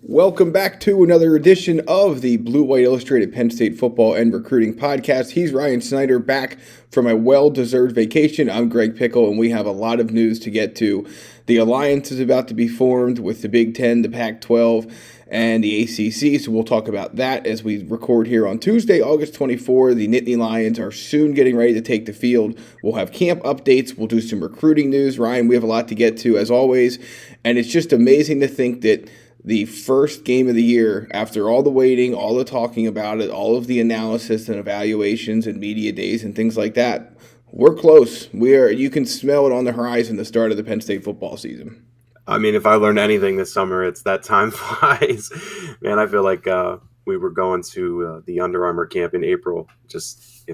Welcome back to another edition of the Blue White Illustrated Penn State Football and Recruiting Podcast. He's Ryan Snyder, back from a well-deserved vacation. I'm Greg Pickel, and we have a lot of news to get to. The alliance is about to be formed with the Big Ten, the Pac-12, and the ACC, so we'll talk about that as we record here on Tuesday, August 24. The Nittany Lions are soon getting ready to take the field. We'll have camp updates. We'll do some recruiting news. Ryan, we have a lot to get to, as always, and it's just amazing to think that the first game of the year, after all the waiting, all the talking about it, all of the analysis and evaluations and media days and things like that, we're close. You can smell it on the horizon, the start of the Penn State football season. I mean, if I learned anything this summer, it's that time flies. Man, I feel like we were going to the Under Armour camp in April, just,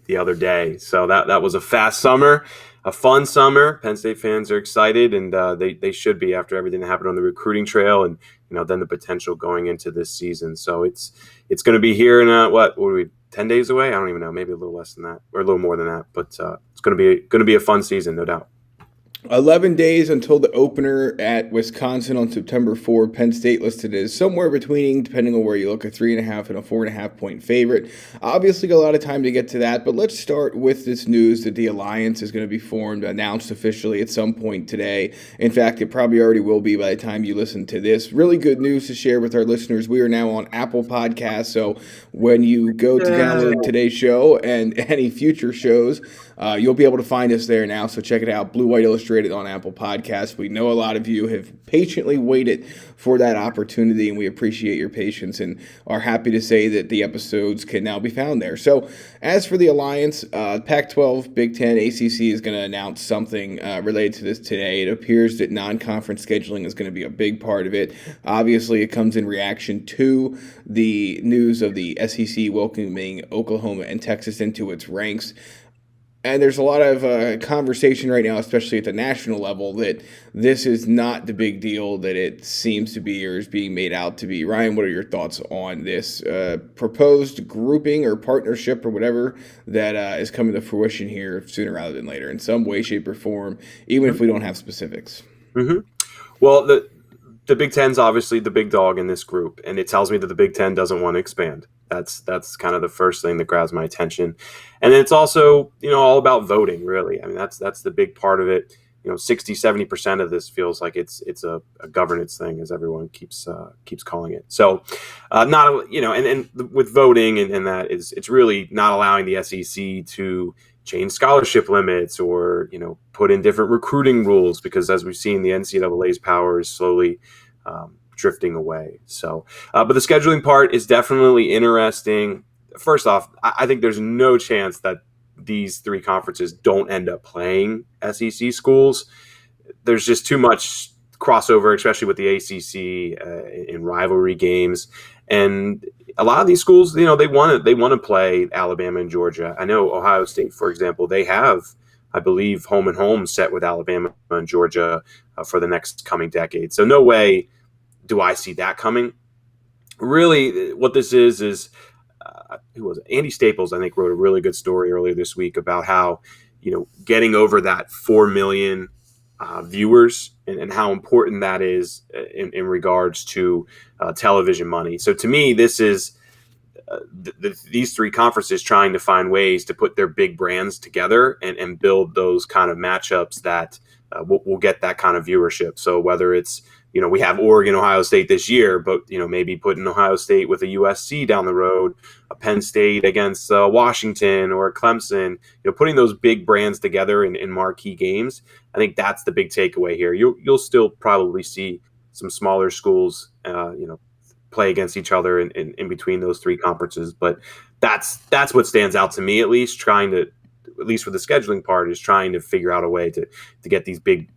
the other day. So that was a fast summer, a fun summer. Penn State fans are excited, and they should be after everything that happened on the recruiting trail and, then the potential going into this season. So it's going to be here in, what are we, 10 days away? I don't even know, maybe a little less than that or a little more than that. But it's going to be a fun season, no doubt. 11 days until the opener at Wisconsin on September 4. Penn State listed as somewhere between, depending on where you look, a 3.5 and a 4.5 point favorite. Obviously, got a lot of time to get to that, but let's start with this news that the alliance is going to be formed, announced officially at some point today. In fact, it probably already will be by the time you listen to this. Really good news to share with our listeners. We are now on Apple Podcasts, so when you go to download today's show and any future shows, you'll be able to find us there now, so check it out, Blue White Illustrated on Apple Podcasts. We know a lot of you have patiently waited for that opportunity, and we appreciate your patience and are happy to say that the episodes can now be found there. So as for the Alliance, Pac-12, Big Ten, ACC is going to announce something related to this today. It appears that non-conference scheduling is going to be a big part of it. Obviously, it comes in reaction to the news of the SEC welcoming Oklahoma and Texas into its ranks. And there's a lot of conversation right now, especially at the national level, that this is not the big deal that it seems to be or is being made out to be. Ryan, what are your thoughts on this proposed grouping or partnership or whatever that is coming to fruition here sooner rather than later in some way, shape, or form, even if we don't have specifics? Mm-hmm. Well, the Big Ten's obviously the big dog in this group, and it tells me that the Big Ten doesn't want to expand. That's kind of the first thing that grabs my attention. And then it's also, all about voting, really. I mean, that's the big part of it. 60-70% of this feels like it's a governance thing, as everyone keeps calling it. So and with voting and that it's really not allowing the SEC to change scholarship limits or, put in different recruiting rules, because as we've seen, the NCAA's power is slowly drifting away. So, but the scheduling part is definitely interesting. First off, I think there's no chance that these three conferences don't end up playing SEC schools. There's just too much crossover, especially with the ACC in rivalry games. And a lot of these schools, they want to play Alabama and Georgia. I know Ohio State, for example, they have, I believe, home and home set with Alabama and Georgia for the next coming decade. So no way do I see that coming. Really, what this is who was it? Andy Staples, I think, wrote a really good story earlier this week about how, getting over that 4 million viewers and how important that is in regards to television money. So to me, this is these three conferences trying to find ways to put their big brands together and build those kind of matchups that will get that kind of viewership. So whether it's, we have Oregon, Ohio State this year, but, maybe putting Ohio State with a USC down the road, a Penn State against Washington or Clemson, putting those big brands together in marquee games. I think that's the big takeaway here. You'll still probably see some smaller schools, play against each other in between those three conferences. But that's what stands out to me, at least for the scheduling part, is trying to figure out a way to get these big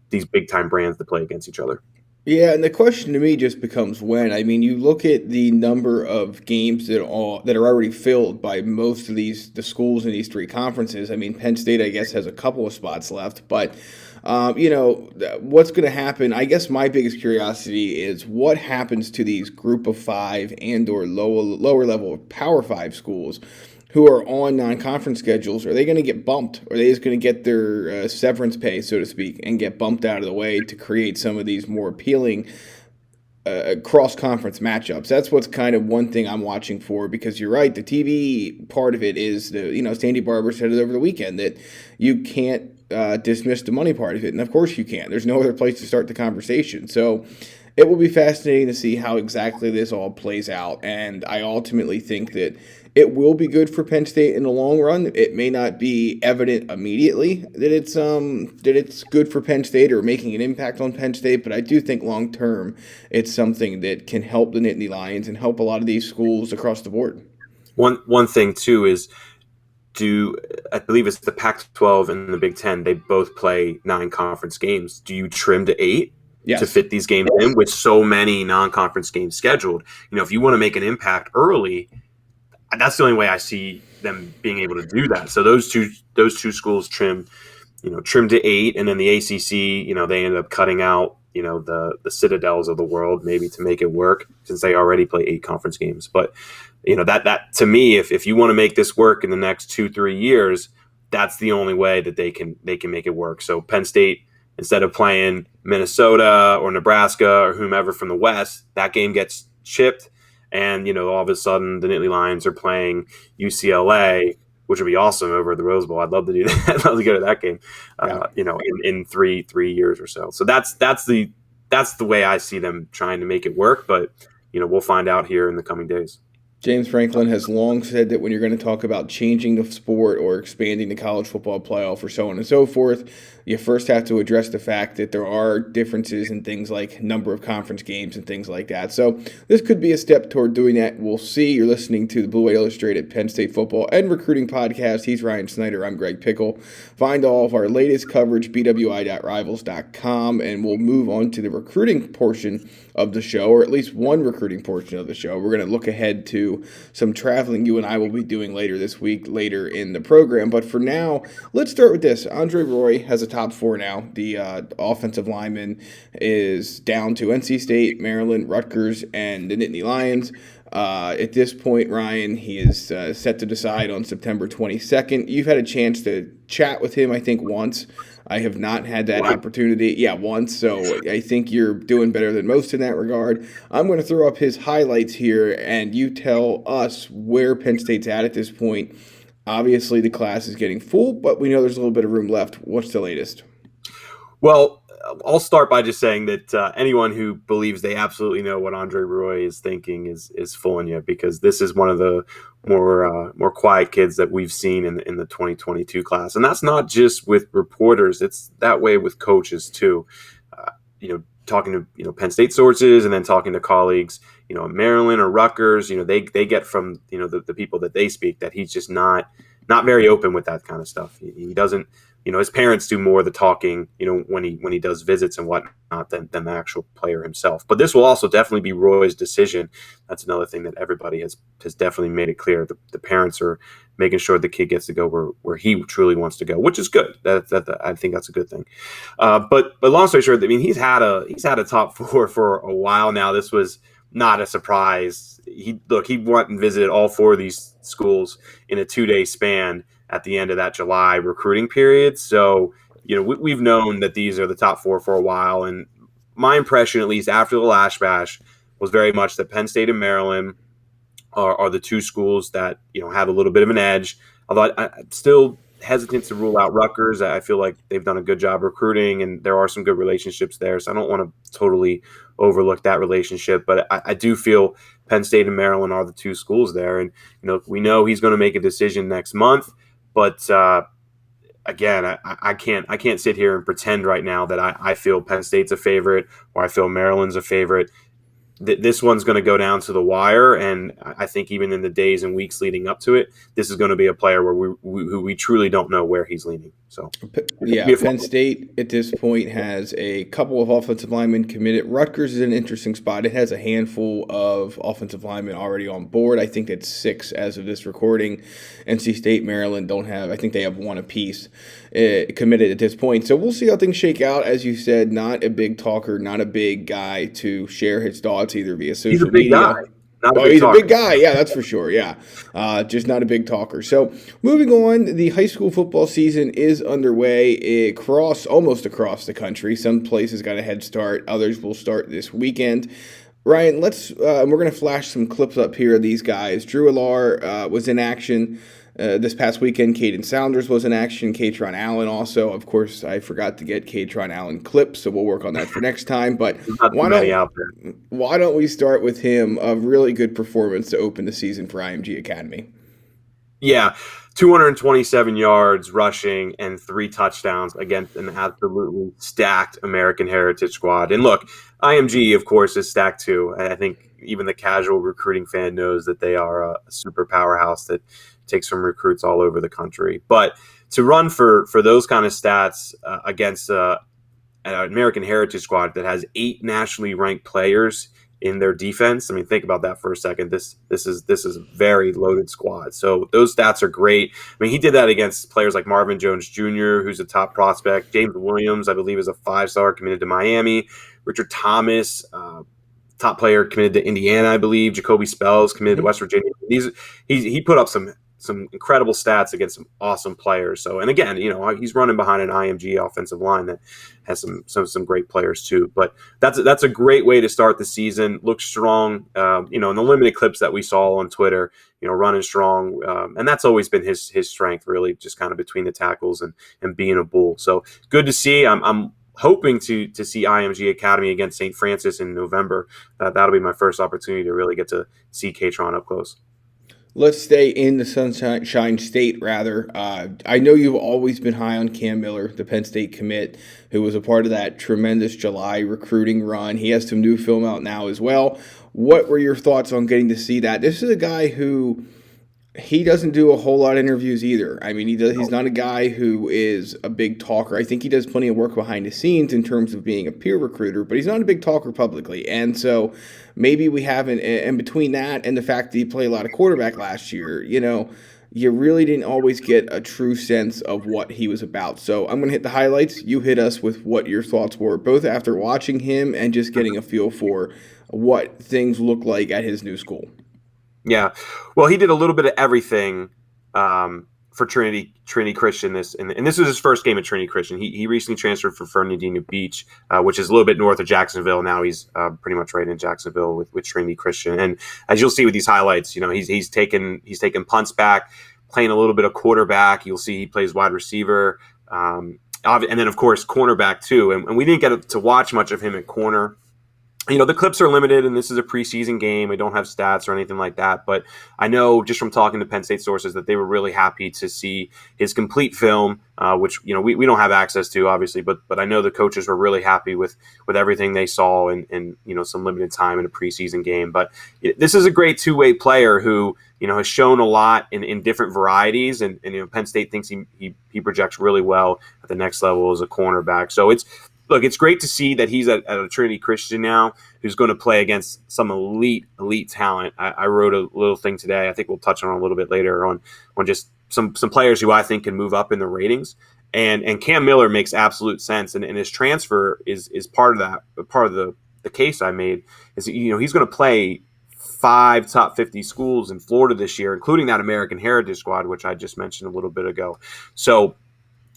time brands to play against each other. Yeah, and the question to me just becomes when. I mean, you look at the number of games that are already filled by most of the schools in these three conferences. I mean, Penn State, I guess, has a couple of spots left, but what's going to happen? I guess my biggest curiosity is what happens to these Group of Five and or lower level Power Five schools who are on non-conference schedules. Are they going to get bumped? Or are they just going to get their severance pay, so to speak, and get bumped out of the way to create some of these more appealing cross-conference matchups. That's what's kind of one thing I'm watching for, because you're right, the TV part of it is Sandy Barber said it over the weekend that you can't dismiss the money part of it, and of course you can't. There's no other place to start the conversation. So it will be fascinating to see how exactly this all plays out, and I ultimately think that it will be good for Penn State in the long run. It may not be evident immediately that it's good for Penn State or making an impact on Penn State, but I do think long term it's something that can help the Nittany Lions and help a lot of these schools across the board. One thing too is, I believe it's the Pac-12 and the Big Ten. They both play 9 conference games. Do you trim to 8? Yes. To fit these games in with so many non-conference games scheduled? If you want to make an impact early, that's the only way I see them being able to do that. So those two schools trim to 8, and then the ACC, they ended up cutting out, the Citadels of the world maybe to make it work, since they already play 8 conference games. But that to me, if you want to make this work in the next 2-3 years, that's the only way that they can make it work. So Penn State, instead of playing Minnesota or Nebraska or whomever from the West, that game gets chipped. And, all of a sudden the Nittany Lions are playing UCLA, which would be awesome, over at the Rose Bowl. I'd love to do that. I'd love to go to that game, in three years or so. So that's the way I see them trying to make it work. But, we'll find out here in the coming days. James Franklin has long said that when you're going to talk about changing the sport or expanding the college football playoff or so on and so forth, you first have to address the fact that there are differences in things like number of conference games and things like that. So this could be a step toward doing that. We'll see. You're listening to the Blue White Illustrated Penn State Football and Recruiting Podcast. He's Ryan Snyder. I'm Greg Pickel. Find all of our latest coverage, bwi.rivals.com, and we'll move on to the recruiting portion of the show, or at least one recruiting portion of the show. We're going to look ahead to some traveling you and I will be doing later this week, later in the program. But for now, let's start with this. Andre Roye has a top 4 now. The offensive lineman is down to NC State, Maryland, Rutgers, and the Nittany Lions. At this point, Ryan, he is set to decide on September 22nd. You've had a chance to chat with him, I think, once. I have not had that opportunity. Yeah, once. So I think you're doing better than most in that regard. I'm going to throw up his highlights here, and you tell us where Penn State's at this point. Obviously, the class is getting full, but we know there's a little bit of room left. What's the latest? Well, I'll start by just saying that anyone who believes they absolutely know what Andre Roye is thinking is fooling you, because this is one of the more quiet kids that we've seen in the 2022 class, and that's not just with reporters; it's that way with coaches too. Talking to Penn State sources, and then talking to colleagues, in Maryland or Rutgers, they get from the people that they speak that he's just not very open with that kind of stuff. He doesn't. His parents do more of the talking, when he does visits and whatnot than the actual player himself. But this will also definitely be Roy's decision. That's another thing that everybody has definitely made it clear. The parents are making sure the kid gets to go where he truly wants to go, which is good. I think that's a good thing. But long story short, I mean, he's had a top 4 for a while now. This was not a surprise. He went and visited all 4 of these schools in a 2-day span at the end of that July recruiting period. So, we've known that these are the top 4 for a while. And my impression, at least after the Lash Bash, was very much that Penn State and Maryland are the 2 schools that, have a little bit of an edge. Although I'm still hesitant to rule out Rutgers. I feel like they've done a good job recruiting, and there are some good relationships there. So I don't want to totally overlook that relationship. But I do feel Penn State and Maryland are the 2 schools there. And, we know he's going to make a decision next month. But again, I can't sit here and pretend right now that I feel Penn State's a favorite or I feel Maryland's a favorite. This one's going to go down to the wire, and I think even in the days and weeks leading up to it, this is going to be a player where we truly don't know where he's leaning. So, yeah, Penn State at this point has a couple of offensive linemen committed. Rutgers is an interesting spot. It has a handful of offensive linemen already on board. I think it's 6 as of this recording. NC State, Maryland don't have. I think they have 1 apiece committed at this point. So we'll see how things shake out. As you said, not a big talker, not a big guy to share his thoughts either via social media. Guy. He's a big guy. Yeah, that's for sure. Yeah, just not a big talker. So moving on, the high school football season is underway almost across the country. Some places got a head start. Others will start this weekend. Ryan, we're going to flash some clips up here of these guys. Drew Allar was in action this past weekend. Kadan Saunders was in action. Kaytron Allen also. Of course, I forgot to get Kaytron Allen clips, so we'll work on that for next time. But There's not too why many don't out there. why don't we start with him? A really good performance to open the season for IMG Academy. Yeah, 227 yards rushing and 3 touchdowns against an absolutely stacked American Heritage squad. And look, IMG, of course, is stacked too. I think even the casual recruiting fan knows that they are a super powerhouse that takes from recruits all over the country. But to run for those kind of stats against an American Heritage squad that has 8 nationally ranked players in their defense. I mean, think about that for a second. This is a very loaded squad. So those stats are great. I mean, he did that against players like Marvin Jones Jr., who's a top prospect. James Williams, I believe, is a 5-star committed to Miami. Richard Thomas, top player committed to Indiana, I believe. Jacoby Spells committed to West Virginia. He put up some incredible stats against some awesome players. So, and again, he's running behind an IMG offensive line that has some great players too. But that's a great way to start the season. Looks strong, in the limited clips that we saw on Twitter, running strong, and that's always been his strength, really, just kind of between the tackles and being a bull. So good to see. I'm hoping to see IMG Academy against St. Francis in November. That'll be my first opportunity to really get to see Kaytron up close. Let's stay in the Sunshine State, rather. I know you've always been high on Cam Miller, the Penn State commit, who was a part of that tremendous July recruiting run. He has some new film out now as well. What were your thoughts on getting to see that? This is a guy who he doesn't do a whole lot of interviews either. I mean, he's not a guy who is a big talker. I think he does plenty of work behind the scenes in terms of being a peer recruiter, but he's not a big talker publicly. And so maybe we haven't, and between that and the fact that he played a lot of quarterback last year, you really didn't always get a true sense of what he was about. So I'm going to hit the highlights. You hit us with what your thoughts were, both after watching him and just getting a feel for what things look like at his new school. Yeah, well, he did a little bit of everything for Trinity Christian. And this was his first game at Trinity Christian. He recently transferred from Fernandina Beach, which is a little bit north of Jacksonville. Now he's pretty much right in Jacksonville with Trinity Christian. And as you'll see with these highlights, he's taken punts back, playing a little bit of quarterback. You'll see he plays wide receiver, and then of course cornerback too. And we didn't get to watch much of him at corner. The clips are limited, and this is a preseason game. We don't have stats or anything like that. But I know just from talking to Penn State sources that they were really happy to see his complete film, which we don't have access to, obviously. But I know the coaches were really happy with everything they saw in some limited time in a preseason game. But this is a great two-way player who has shown a lot in different varieties, and Penn State thinks he projects really well at the next level as a cornerback. So it's great to see that he's at a Trinity Christian now who's going to play against some elite talent. I wrote a little thing today. I think we'll touch on a little bit later on just some players who I think can move up in the ratings. And Cam Miller makes absolute sense. And his transfer is part of that. Part of the case I made is he's going to play 5 top 50 schools in Florida this year, including that American Heritage squad, which I just mentioned a little bit ago. So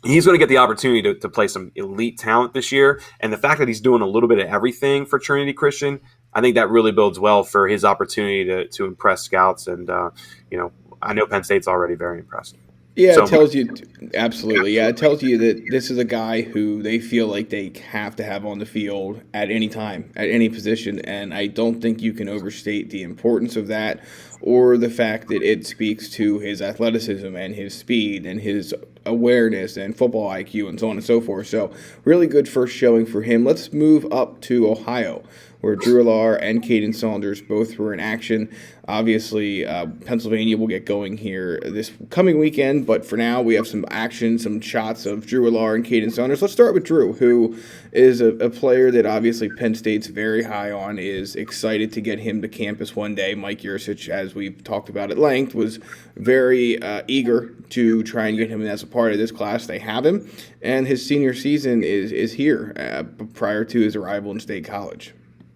he's going to get the opportunity to play some elite talent this year. And the fact that he's doing a little bit of everything for Trinity Christian, I think that really bodes well for his opportunity to impress scouts. And, I know Penn State's already very impressed. Yeah, it tells you – absolutely. Yeah, it tells you that this is a guy who they feel like they have to have on the field at any time, at any position, and I don't think you can overstate the importance of that or the fact that it speaks to his athleticism and his speed and his awareness and football IQ and so on and so forth. So really good first showing for him. Let's move up to Ohio, where Drew Allar and Kadan Saunders both were in action. Obviously, Pennsylvania will get going here this coming weekend, but for now we have some action, some shots of Drew Allar and Kadan Saunders. Let's start with Drew, who is a player that obviously Penn State's very high on, is excited to get him to campus one day. Mike Yursich, as we've talked about at length, was very eager to try and get him as a part of this class. They have him, and his senior season is here prior to his arrival in State College.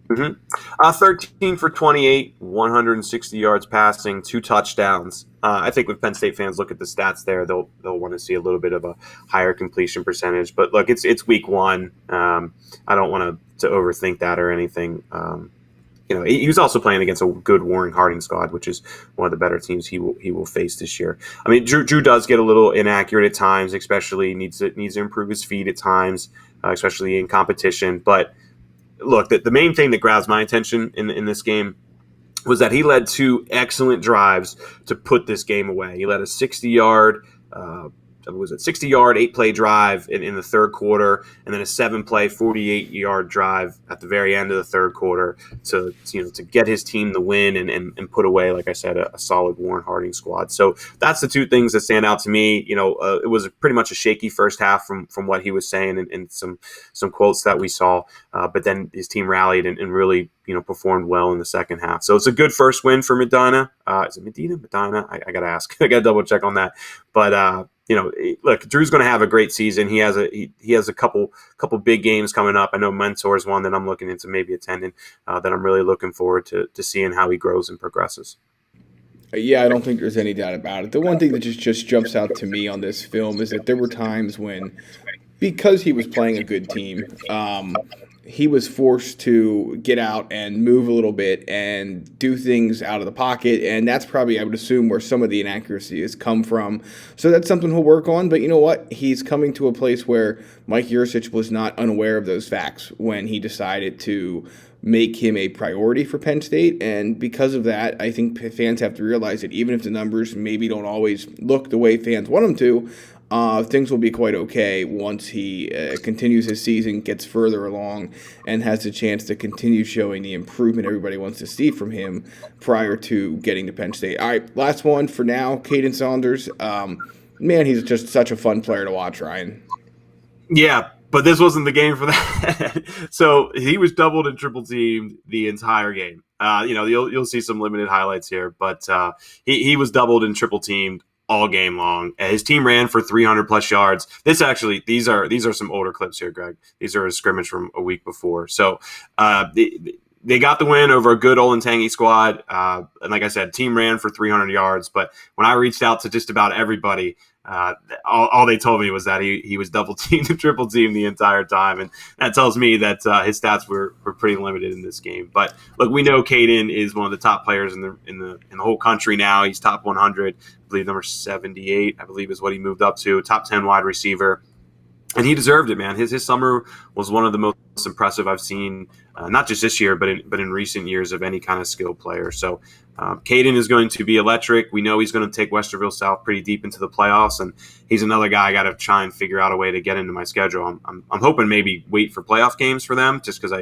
13 for 28, 160 yards passing, 2 touchdowns. I think when Penn State fans look at the stats there, they'll want to see a little bit of a higher completion percentage. But look, it's week 1. I don't want to overthink that or anything. he was also playing against a good Warren Harding squad, which is one of the better teams he will face this year. I mean, Drew does get a little inaccurate at times, especially needs to improve his feet at times, especially in competition. But look, the main thing that grabs my attention in this game was that he led 2 excellent drives to put this game away. He led a 60-yard 8-play drive in the third quarter, and then a 7-play, 48-yard drive at the very end of the third quarter to get his team the win and put away, like I said, a solid Warren Harding squad. So that's the 2 things that stand out to me. It was pretty much a shaky first half from what he was saying and some quotes that we saw, but then his team rallied and really performed well in the second half. So it's a good first win for Medina. Is it Medina? I got to ask. I got to double check on that. But look, Drew's going to have a great season. He has a couple big games coming up. I know Mentor is one that I'm looking into maybe attending, that I'm really looking forward to seeing how he grows and progresses. Yeah, I don't think there's any doubt about it. The one thing that just jumps out to me on this film is that there were times when, because he was playing a good team, he was forced to get out and move a little bit and do things out of the pocket, and that's probably, I would assume, where some of the inaccuracy has come from. So that's something he'll work on, but you know what? He's coming to a place where Mike Yurcich was not unaware of those facts when he decided to make him a priority for Penn State, and because of that, I think fans have to realize that even if the numbers maybe don't always look the way fans want them to, things will be quite okay once he continues his season, gets further along, and has the chance to continue showing the improvement everybody wants to see from him prior to getting to Penn State. All right, last one for now, Kadan Saunders. Man, he's just such a fun player to watch, Ryan. Yeah, but this wasn't the game for that. So he was doubled and triple teamed the entire game. You'll see some limited highlights here, but he was doubled and triple teamed all game long. His team ran for 300 plus yards. These are some older clips here, Greg. These are a scrimmage from a week before. So they got the win over a good Olentangy squad. And like I said, team ran for 300 yards. But when I reached out to just about everybody, all they told me was that he was double teamed and triple teamed the entire time, and that tells me that his stats were pretty limited in this game. But look, we know Kadan is one of the top players in the whole country now. He's top 100, I believe number 78, I believe is what he moved up to, top 10 wide receiver. And he deserved it, man. His summer was one of the most impressive I've seen, not just this year, but in recent years of any kind of skilled player. So Kadan is going to be electric. We know he's going to take Westerville South pretty deep into the playoffs, and he's another guy I got to try and figure out a way to get into my schedule. I'm hoping maybe wait for playoff games for them, just because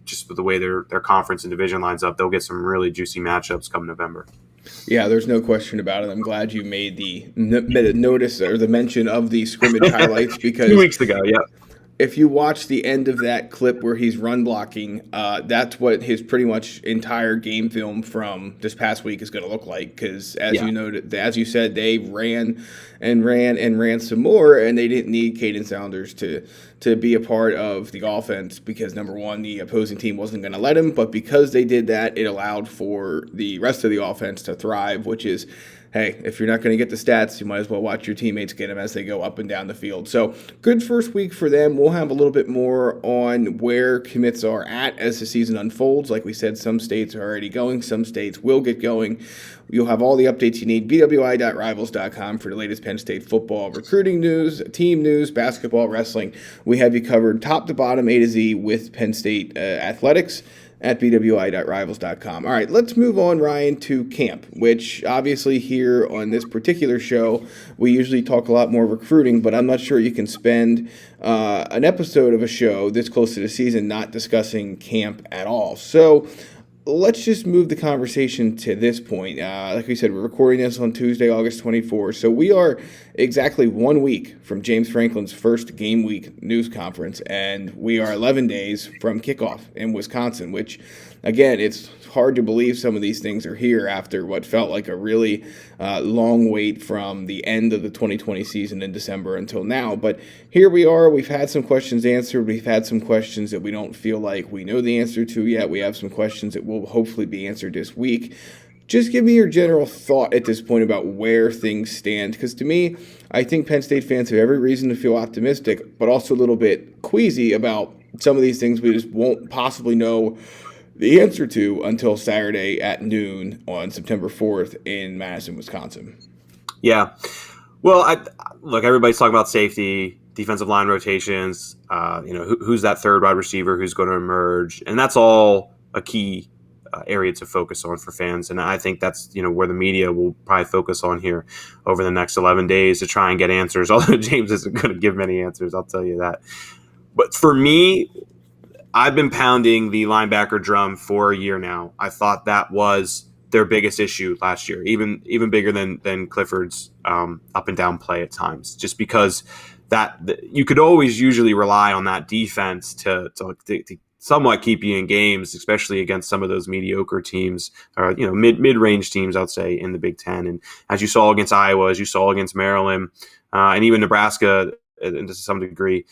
just with the way their conference and division lines up, they'll get some really juicy matchups come November. Yeah, there's no question about it. I'm glad you made the notice or the mention of the scrimmage highlights because 2 weeks ago, yeah. If you watch the end of that clip where he's run blocking, that's what his pretty much entire game film from this past week is going to look like. Because as you said, they ran some more, and they didn't need Kadan Saunders to be a part of the offense because, number one, the opposing team wasn't going to let him. But because they did that, it allowed for the rest of the offense to thrive, which is, hey, if you're not going to get the stats, you might as well watch your teammates get them as they go up and down the field. So good first week for them. We'll have a little bit more on where commits are at as the season unfolds. Like we said, some states are already going. Some states will get going. You'll have all the updates you need. bwi.rivals.com for the latest Penn State football recruiting news, team news, basketball, wrestling. We have you covered top to bottom, A to Z with Penn State athletics at bwi.rivals.com. All right, let's move on, Ryan, to camp, which obviously here on this particular show, we usually talk a lot more recruiting, but I'm not sure you can spend an episode of a show this close to the season not discussing camp at all. So let's just move the conversation to this point. Like we said, we're recording this on Tuesday, August 24th. So we are exactly 1 week from James Franklin's first game week news conference, and we are 11 days from kickoff in Wisconsin, which, again, it's hard to believe some of these things are here after what felt like a really long wait from the end of the 2020 season in December until now. But here we are. We've had some questions answered. We've had some questions that we don't feel like we know the answer to yet. We have some questions that will hopefully be answered this week. Just give me your general thought at this point about where things stand, because to me, I think Penn State fans have every reason to feel optimistic, but also a little bit queasy about some of these things we just won't possibly know the answer to until Saturday at noon on September 4th in Madison, Wisconsin. Yeah. Well, look, everybody's talking about safety, defensive line rotations, who's that third wide receiver who's going to emerge. And that's all a key area to focus on for fans. And I think that's, where the media will probably focus on here over the next 11 days to try and get answers. Although James isn't going to give many answers, I'll tell you that. But for me, I've been pounding the linebacker drum for a year now. I thought that was their biggest issue last year, even bigger than Clifford's up and down play at times, just because that you could always usually rely on that defense to somewhat keep you in games, especially against some of those mediocre teams or mid-range teams, I'd say, in the Big Ten. And as you saw against Iowa, as you saw against Maryland, and even Nebraska, to some degree,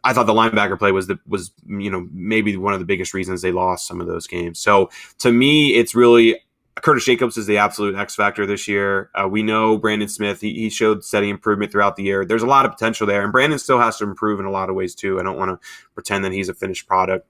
I thought the linebacker play was maybe one of the biggest reasons they lost some of those games. So to me, it's really Curtis Jacobs is the absolute X factor this year. We know Brandon Smith, he showed steady improvement throughout the year. There's a lot of potential there, and Brandon still has to improve in a lot of ways too. I don't want to pretend that he's a finished product.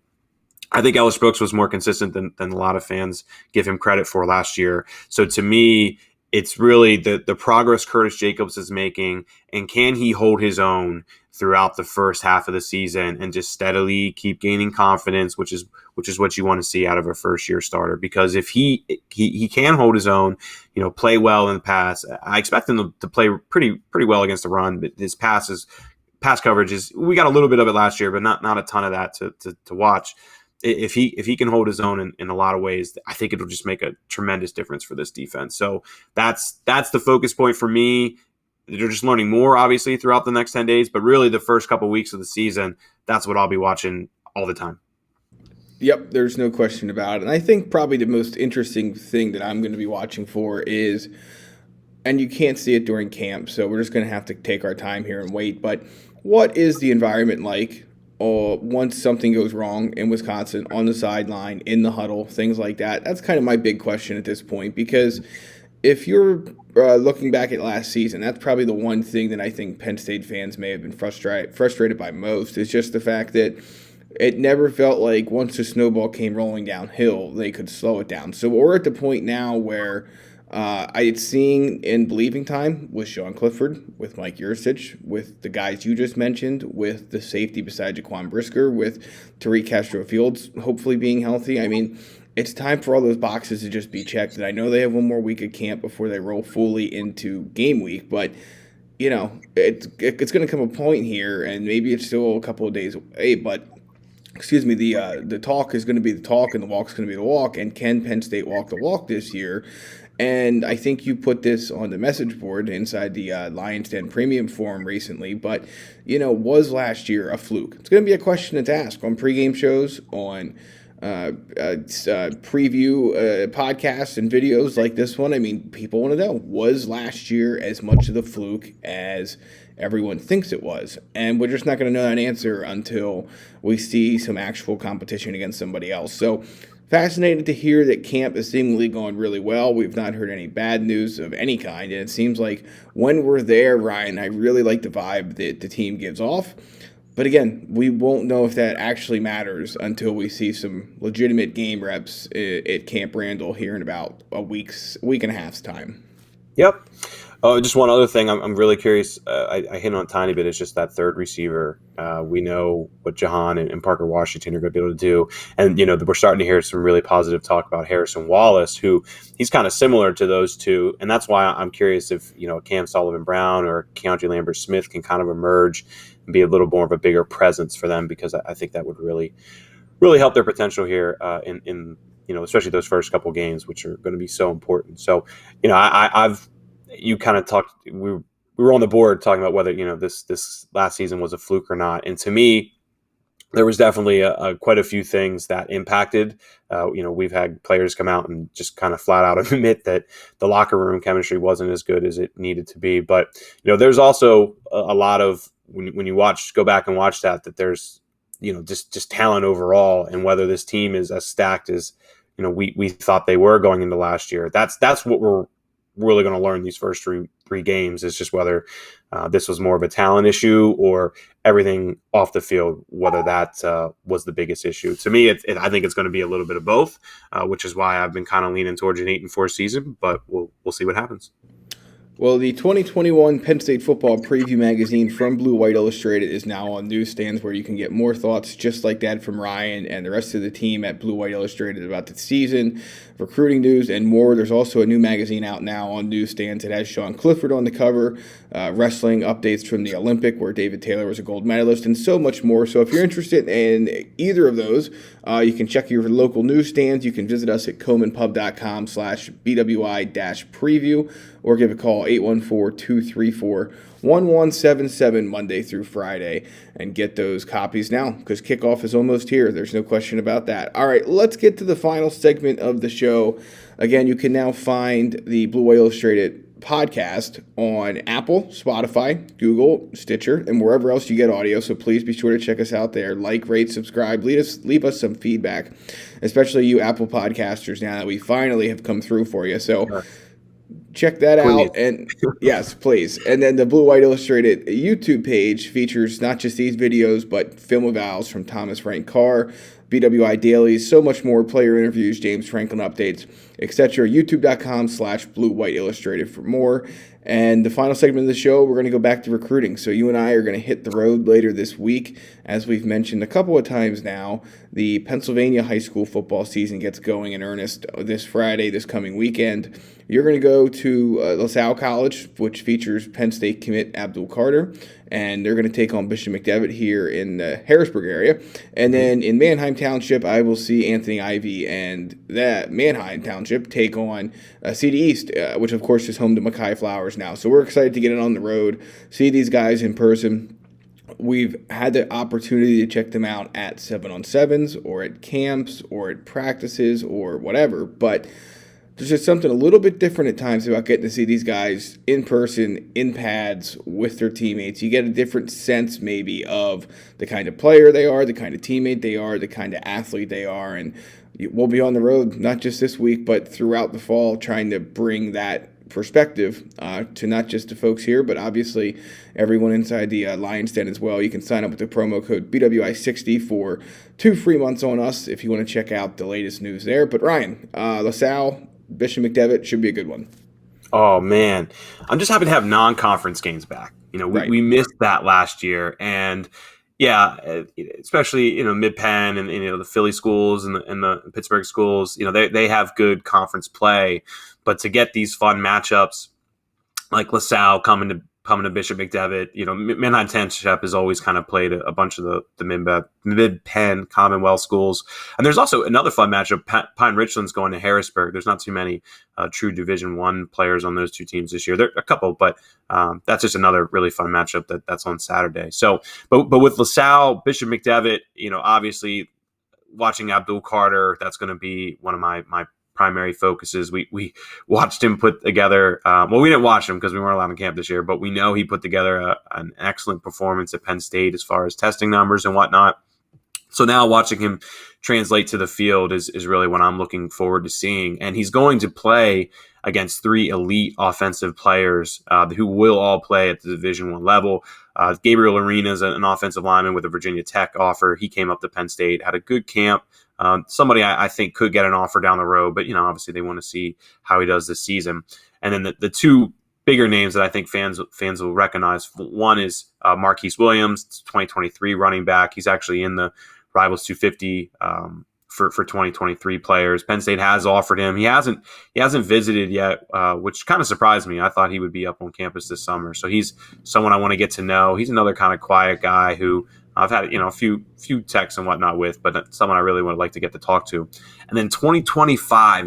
I think Ellis Brooks was more consistent than a lot of fans give him credit for last year. So to me, it's really the progress Curtis Jacobs is making, and can he hold his own throughout the first half of the season and just steadily keep gaining confidence, which is what you want to see out of a first-year starter. Because if he can hold his own, play well in the pass, I expect him to play pretty well against the run. But his pass coverage is, we got a little bit of it last year, but not a ton of that to watch. If he can hold his own in a lot of ways, I think it'll just make a tremendous difference for this defense. So that's the focus point for me. They're just learning more, obviously, throughout the next 10 days, but really the first couple weeks of the season, that's what I'll be watching all the time. Yep, there's no question about it. And I think probably the most interesting thing that I'm going to be watching for is, and you can't see it during camp, so we're just going to have to take our time here and wait, but what is the environment like once something goes wrong in Wisconsin, on the sideline, in the huddle, things like that? That's kind of my big question at this point, because if you're looking back at last season, that's probably the one thing that I think Penn State fans may have been frustrated by most, is just the fact that it never felt like once the snowball came rolling downhill, they could slow it down. So we're at the point now where I had seen in believing time with Sean Clifford, with Mike Yurcich, with the guys you just mentioned, with the safety beside Jaquan Brisker, with Tariq Castro-Fields hopefully being healthy. I mean, it's time for all those boxes to just be checked. And I know they have one more week of camp before they roll fully into game week, but it's going to come a point here, and maybe it's still a couple of days away, but the talk is going to be the talk, and the walk is going to be the walk. And can Penn State walk the walk this year? And I think you put this on the message board inside the Lions Den Premium Forum recently, but, was last year a fluke? It's going to be a question to ask on pregame shows, on preview podcasts and videos like this one. I mean, people want to know, was last year as much of the fluke as everyone thinks it was? And we're just not going to know that answer until we see some actual competition against somebody else. So fascinated to hear that camp is seemingly going really well. We've not heard any bad news of any kind, and it seems like when we're there, Ryan, I really like the vibe that the team gives off. But again, we won't know if that actually matters until we see some legitimate game reps at Camp Randall here in about a week and a half's time. Yep. Just one other thing I'm really curious. I hit on a tiny bit. It's just that third receiver. We know what Jahan and Parker Washington are going to be able to do. And, we're starting to hear some really positive talk about Harrison Wallace, who he's kind of similar to those two. And that's why I'm curious if, Cam Sullivan-Brown or Keandre Lambert-Smith can kind of emerge and be a little more of a bigger presence for them, because I think that would really, really help their potential here in especially those first couple games, which are going to be so important. So, you kind of talked, we were on the board talking about whether, this last season was a fluke or not. And to me, there was definitely quite a few things that impacted. We've had players come out and just kind of flat out admit that the locker room chemistry wasn't as good as it needed to be. But, there's also a lot of, when you go back and watch that there's, just talent overall, and whether this team is as stacked as, we thought they were going into last year. That's what we're really going to learn these first three games is just whether this was more of a talent issue or everything off the field, whether that was the biggest issue. To me, I think it's going to be a little bit of both, which is why I've been kind of leaning towards an 8-4 season, but we'll see what happens. Well, the 2021 Penn State Football Preview Magazine from Blue White Illustrated is now on newsstands, where you can get more thoughts just like that from Ryan and the rest of the team at Blue White Illustrated about the season, recruiting news, and more. There's also a new magazine out now on newsstands. It has Sean Clifford on the cover, wrestling updates from the Olympic, where David Taylor was a gold medalist, and so much more. So if you're interested in either of those, you can check your local newsstands. You can visit us at colemanpub.com/BWI-preview or give a call 814-234-1177 Monday through Friday and get those copies now, because kickoff is almost here. There's no question about that. All right, let's get to the final segment of the show. Again, you can now find the Blue White Illustrated podcast on Apple, Spotify, Google, Stitcher, and wherever else you get audio. So please be sure to check us out there. Like, rate, subscribe, leave us some feedback, especially you Apple podcasters, now that we finally have come through for you. So check that out. And yes, please. And then the Blue White Illustrated YouTube page features not just these videos, but film evals from Thomas Frank Carr, BWI Dailies, so much more, player interviews, James Franklin updates, etc. YouTube.com/Blue White Illustrated for more. And the final segment of the show, we're going to go back to recruiting. So you and I are going to hit the road later this week. As we've mentioned a couple of times now, the Pennsylvania high school football season gets going in earnest this Friday, this coming weekend. You're going to go to LaSalle College, which features Penn State commit Abdul Carter, and they're going to take on Bishop McDevitt here in the Harrisburg area. And then in Manheim Township, I will see Anthony Ivy and that Manheim Township take on CD East, which of course is home to Mekhi Flowers now. So we're excited to get it on the road, see these guys in person. We've had the opportunity to check them out at 7-on-7s or at camps or at practices or whatever, but there's just something a little bit different at times about getting to see these guys in person, in pads, with their teammates. You get a different sense maybe of the kind of player they are, the kind of teammate they are, the kind of athlete they are, and we'll be on the road not just this week but throughout the fall trying to bring that perspective to not just the folks here, but obviously everyone inside the Lions Den as well. You can sign up with the promo code BWI60 for 2 free months on us if you want to check out the latest news there. But Ryan, LaSalle, Bishop McDevitt should be a good one. Oh, man. I'm just happy to have non-conference games back. We missed that last year. And, yeah, especially, Mid-Penn and, the Philly schools and the Pittsburgh schools, they have good conference play. But to get these fun matchups like LaSalle coming to Bishop McDevitt, Manheim Township has always kind of played a bunch of the Mid-Penn Commonwealth schools. And there's also another fun matchup. Pine Richland's going to Harrisburg. There's not too many true Division I players on those two teams this year. There are a couple, but that's just another really fun matchup that's on Saturday. So, but with LaSalle, Bishop McDevitt, obviously watching Abdul Carter, that's going to be one of my primary focuses. We watched him put together, we didn't watch him because we weren't allowed in camp this year, but we know he put together an excellent performance at Penn State as far as testing numbers and whatnot. So now watching him translate to the field is really what I'm looking forward to seeing. And he's going to play against 3 elite offensive players who will all play at the Division I level. Gabriel Arena is an offensive lineman with a Virginia Tech offer. He came up to Penn State, had a good camp. Somebody I think could get an offer down the road, but obviously they want to see how he does this season. And then the 2 bigger names that I think fans will recognize. One is Marquise Williams, 2023 running back. He's actually in the Rivals 250 for 2023 players. Penn State has offered him. He hasn't visited yet, which kind of surprised me. I thought he would be up on campus this summer. So he's someone I want to get to know. He's another kind of quiet guy who I've had a few texts and whatnot with, but someone I really would like to get to talk to. And then 2025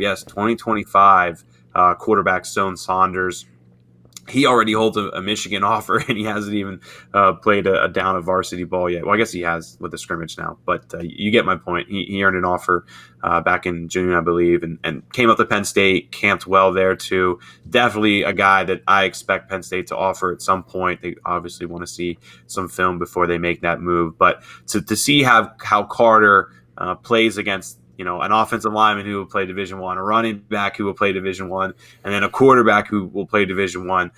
quarterback Kadan Saunders. He already holds a Michigan offer, and he hasn't even played a down of varsity ball yet. Well, I guess he has with the scrimmage now, but you get my point. He earned an offer back in June, I believe, and came up to Penn State, camped well there too. Definitely a guy that I expect Penn State to offer at some point. They obviously want to see some film before they make that move, but to see how Carter plays against an offensive lineman who will play Division I, a running back who will play Division I, and then a quarterback who will play Division I.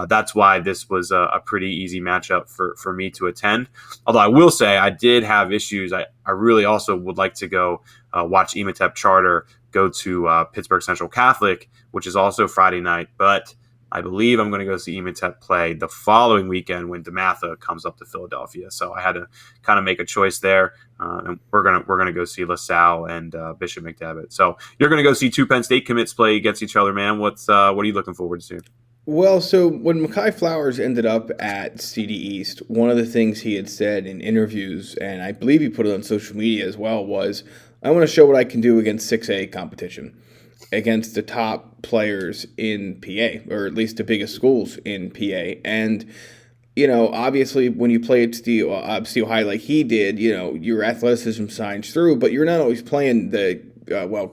That's why this was a pretty easy matchup for me to attend. Although I will say I did have issues. I really also would like to go watch Ematep Charter go to Pittsburgh Central Catholic, which is also Friday night. But I believe I'm going to go see Ematep play the following weekend when DeMatha comes up to Philadelphia. So I had to kind of make a choice there. And we're gonna go see LaSalle and Bishop McDevitt. So you're going to go see two Penn State commits play against each other, man. What are you looking forward to? Well, so when Mekhi Flowers ended up at CD East, one of the things he had said in interviews, and I believe he put it on social media as well, was, I want to show what I can do against 6A competition, against the top players in PA, or at least the biggest schools in PA. And, obviously when you play at Steel High like he did, your athleticism shines through, but you're not always playing the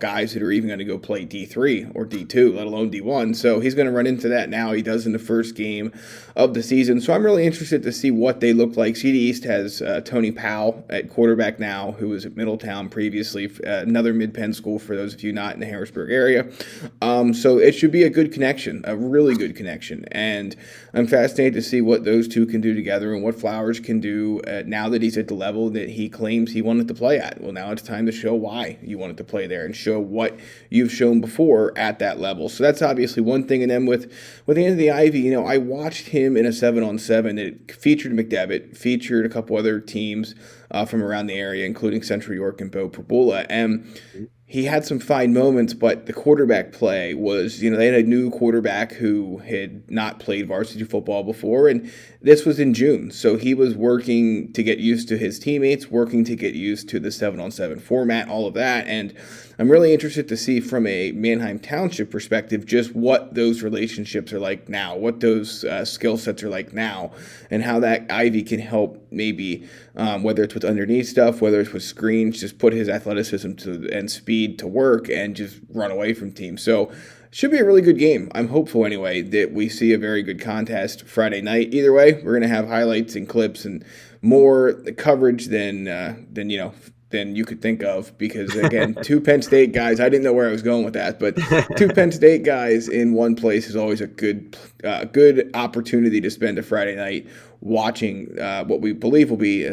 guys that are even going to go play D3 or D2, let alone D1. So he's going to run into that now. He does in the first game of the season. So I'm really interested to see what they look like. CD East has Tony Powell at quarterback now, who was at Middletown previously, another mid-Penn school for those of you not in the Harrisburg area. So it should be a good connection, a really good connection. And I'm fascinated to see what those two can do together and what Flowers can do now that he's at the level that he claims he wanted to play at. Well, now it's time to show why you wanted to play there and show what you've shown before at that level. So that's obviously one thing. And then with Anthony Ivy, I watched him in a 7-on-7 that featured McDevitt, featured a couple other teams from around the area, including Central York and Bo Prabula. And he had some fine moments, but the quarterback play was, they had a new quarterback who had not played varsity football before, and this was in June. So he was working to get used to his teammates, working to get used to the 7-on-7 format, all of that. And I'm really interested to see from a Manheim Township perspective just what those relationships are like now, what those skill sets are like now, and how that Ivy can help maybe, whether it's with underneath stuff, whether it's with screens, just put his athleticism and speed to work and just run away from teams. So should be a really good game. I'm hopeful anyway that we see a very good contest Friday night. Either way, we're going to have highlights and clips and more coverage than you could think of, because again, two Penn State guys, I didn't know where I was going with that, but two Penn State guys in one place is always a good opportunity to spend a Friday night watching what we believe will be,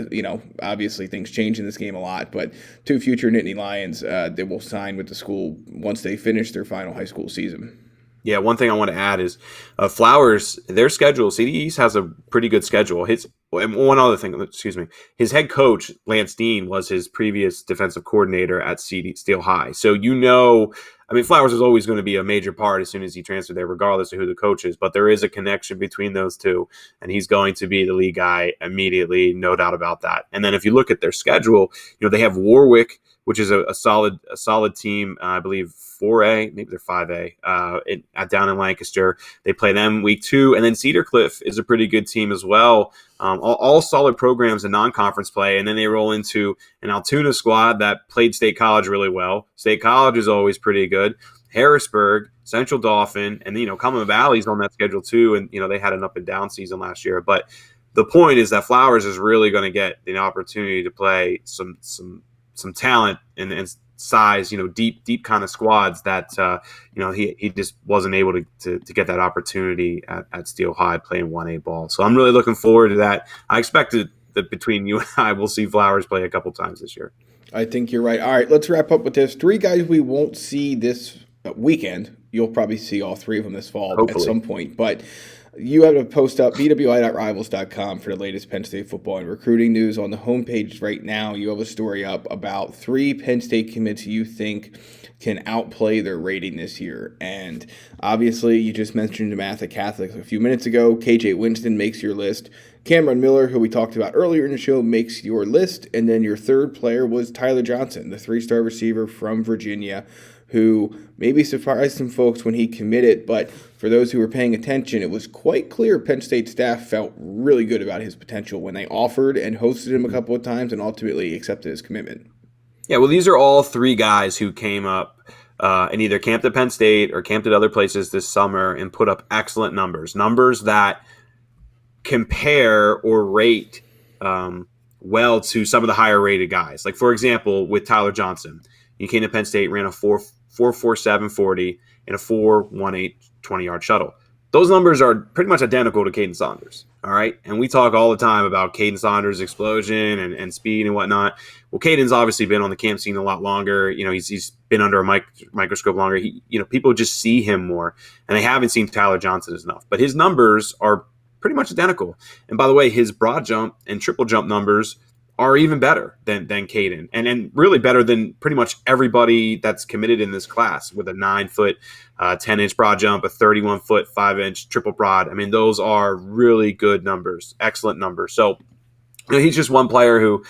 obviously things change in this game a lot, but two future Nittany Lions that will sign with the school once they finish their final high school season. Yeah, one thing I want to add is Flowers, their schedule, CD East has a pretty good schedule. One other thing, his head coach, Lance Dean, was his previous defensive coordinator at Steel High. So, Flowers is always going to be a major part as soon as he transferred there, regardless of who the coach is. But there is a connection between those two, and he's going to be the lead guy immediately, no doubt about that. And then if you look at their schedule, they have Warwick, which is a solid team, I believe 4A, maybe they're 5A, down in Lancaster. They play them week 2, and then Cedar Cliff is a pretty good team as well. All solid programs in non-conference play, and then they roll into an Altoona squad that played State College really well. State College is always pretty good. Harrisburg, Central Dauphin, and Common Valley's on that schedule too, and they had an up and down season last year. But the point is that Flowers is really going to get the opportunity to play some talent and size, deep kind of squads that he just wasn't able to get that opportunity at Steel High playing 1A ball. So I'm really looking forward to that. I expect that between you and I, we'll see Flowers play a couple times this year. I think you're right. All right, let's wrap up with this. 3 guys we won't see this weekend. You'll probably see all 3 of them this fall, hopefully, at some point. But you have to post up bwi.rivals.com for the latest Penn State football and recruiting news. On the homepage right now, you have a story up about 3 Penn State commits you think can outplay their rating this year. And obviously, you just mentioned DeMatha Catholic a few minutes ago. KJ Winston makes your list. Cameron Miller, who we talked about earlier in the show, makes your list. And then your third player was Tyler Johnson, the 3-star receiver from Virginia, who maybe surprised some folks when he committed, but for those who were paying attention, it was quite clear Penn State staff felt really good about his potential when they offered and hosted him a couple of times and ultimately accepted his commitment. Yeah, well, these are all 3 guys who came up and either camped at Penn State or camped at other places this summer and put up excellent numbers that compare or rate well to some of the higher rated guys. Like, for example, with Tyler Johnson, He came to Penn State, ran a 4.47 40 and a 4.18 20-yard shuttle. Those numbers are pretty much identical to Kadan Saunders, all right? And we talk all the time about Kadan Saunders' explosion and speed and whatnot. Well, Kadan's obviously been on the camp scene a lot longer. He's been under a microscope longer. People just see him more, and they haven't seen Tyler Johnson enough. But his numbers are pretty much identical. And by the way, his broad jump and triple jump numbers are even better than Kadan, and really better than pretty much everybody that's committed in this class, with a 9-foot, 10-inch broad jump, a 31-foot, 5-inch triple broad. I mean, those are really good numbers, excellent numbers. So he's just one player who,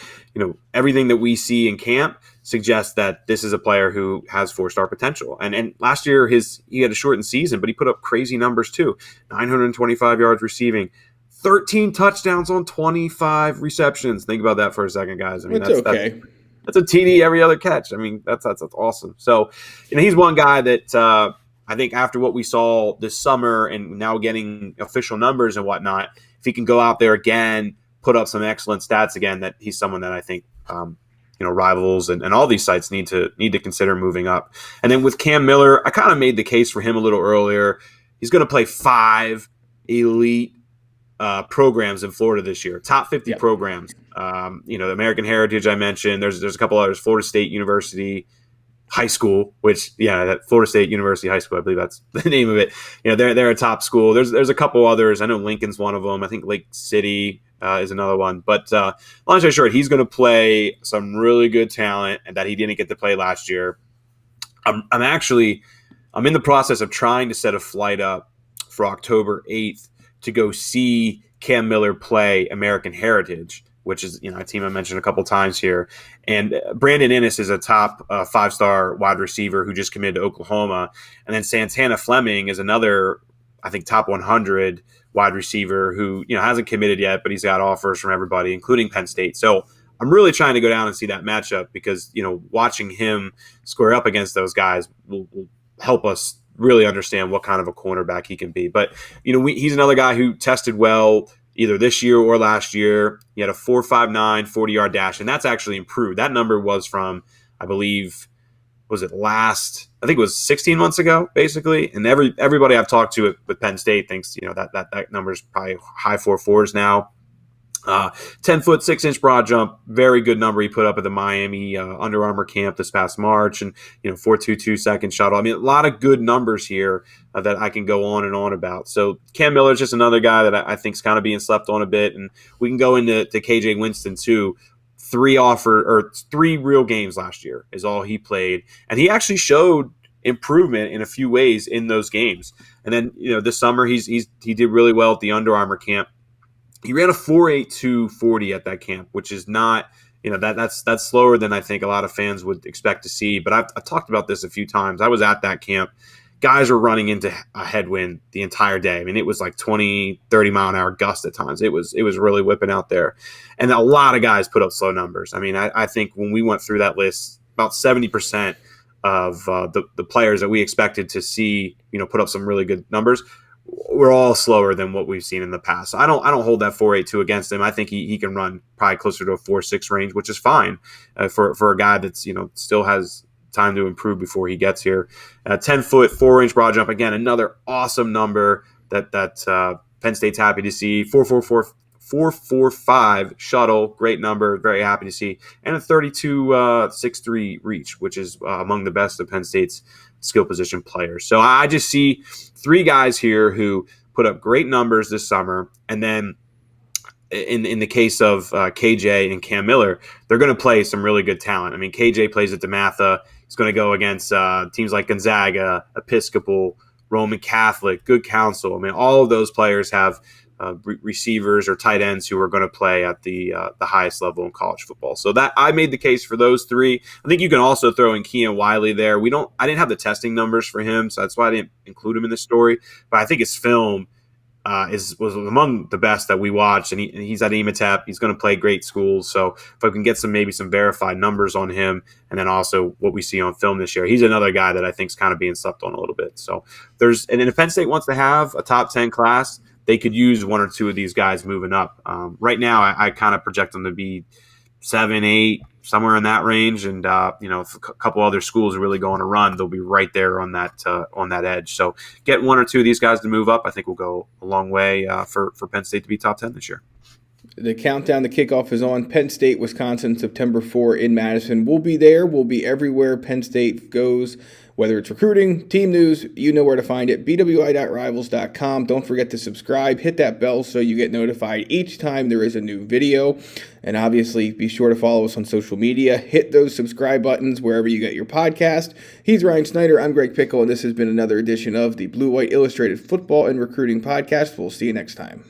everything that we see in camp suggests that this is a player who has 4-star potential. And last year he had a shortened season, but he put up crazy numbers too. 925 yards receiving, 13 touchdowns on 25 receptions. Think about that for a second, guys. I mean, that's okay. That's a TD every other catch. I mean, that's awesome. So, he's one guy that I think after what we saw this summer and now getting official numbers and whatnot, if he can go out there again, put up some excellent stats again, that he's someone that I think rivals and all these sites need to consider moving up. And then with Cam Miller, I kind of made the case for him a little earlier. He's going to play 5 elite programs in Florida this year, top 50 programs. The American Heritage I mentioned. There's a couple others. Florida State University High School, which that Florida State University High School, I believe that's the name of it. They're a top school. There's a couple others. I know Lincoln's one of them. I think Lake City is another one. But long story short, he's going to play some really good talent and that he didn't get to play last year. I'm in the process of trying to set a flight up for October 8th to go see Cam Miller play American Heritage, which is a team I mentioned a couple times here. And Brandon Innes is a top 5-star wide receiver who just committed to Oklahoma. And then Santana Fleming is another, I think, top 100 wide receiver who hasn't committed yet, but he's got offers from everybody, including Penn State. So I'm really trying to go down and see that matchup because watching him square up against those guys will help us really understand what kind of a cornerback he can be. But, he's another guy who tested well either this year or last year. He had a 4.59 40-yard dash, and that's actually improved. That number was from, I believe, I think it was 16 months ago, basically. And everybody I've talked to with Penn State thinks, that number is probably high 4.4s now. 10-foot, 6-inch broad jump, very good number he put up at the Miami Under Armour camp this past March, and 4.22 second shuttle. I mean, a lot of good numbers here that I can go on and on about. So Cam Miller is just another guy that I think is kind of being slept on a bit, and we can go into KJ Winston too. 3 real games last year is all he played, and he actually showed improvement in a few ways in those games. And then this summer he did really well at the Under Armour camp. He ran a 4.82 40 at that camp, which is not, that's slower than I think a lot of fans would expect to see. But I've talked about this a few times. I was at that camp. Guys were running into a headwind the entire day. I mean, it was like 20, 30 mile an hour gust at times. It was really whipping out there. And a lot of guys put up slow numbers. I mean, I think when we went through that list, about 70% of the players that we expected to see, put up some really good numbers, we're all slower than what we've seen in the past. So I don't hold that 4.82 against him. I think he can run probably closer to a 4.6 range, which is fine for a guy that's still has time to improve before he gets here. 10-foot, 4-inch broad jump, again, another awesome number that Penn State's happy to see. 4.45 shuttle, great number, very happy to see, and a 32.63 reach, which is among the best of Penn State's skill position players. So I just see 3 guys here who put up great numbers this summer, and then in the case of KJ and Cam Miller, they're going to play some really good talent. I mean, KJ plays at DeMatha. He's going to go against teams like Gonzaga, Episcopal, Roman Catholic, Good Counsel. I mean, all of those players have receivers or tight ends who are going to play at the highest level in college football. So that I made the case for those 3. I think you can also throw in Kean Wiley there. I didn't have the testing numbers for him, so that's why I didn't include him in the story. But I think his film was among the best that we watched, and he's at EMATEP. He's going to play great schools. So if I can get some verified numbers on him, and then also what we see on film this year, he's another guy that I think is kind of being slept on a little bit. So and if Penn State wants to have a top 10 class, they could use 1 or 2 of these guys moving up. Right now, I kind of project them to be 7, 8, somewhere in that range. And if a couple other schools are really going to run, they'll be right there on that edge. So get one or two of these guys to move up, I think will go a long way for Penn State to be top 10 this year. The countdown, the kickoff is on. Penn State, Wisconsin, September 4 in Madison. We'll be there. We'll be everywhere Penn State goes, whether it's recruiting, team news, you know where to find it. bwi.rivals.com. Don't forget to subscribe. Hit that bell so you get notified each time there is a new video. And obviously, be sure to follow us on social media. Hit those subscribe buttons wherever you get your podcast. He's Ryan Snyder. I'm Greg Pickel, and this has been another edition of the Blue White Illustrated Football and Recruiting Podcast. We'll see you next time.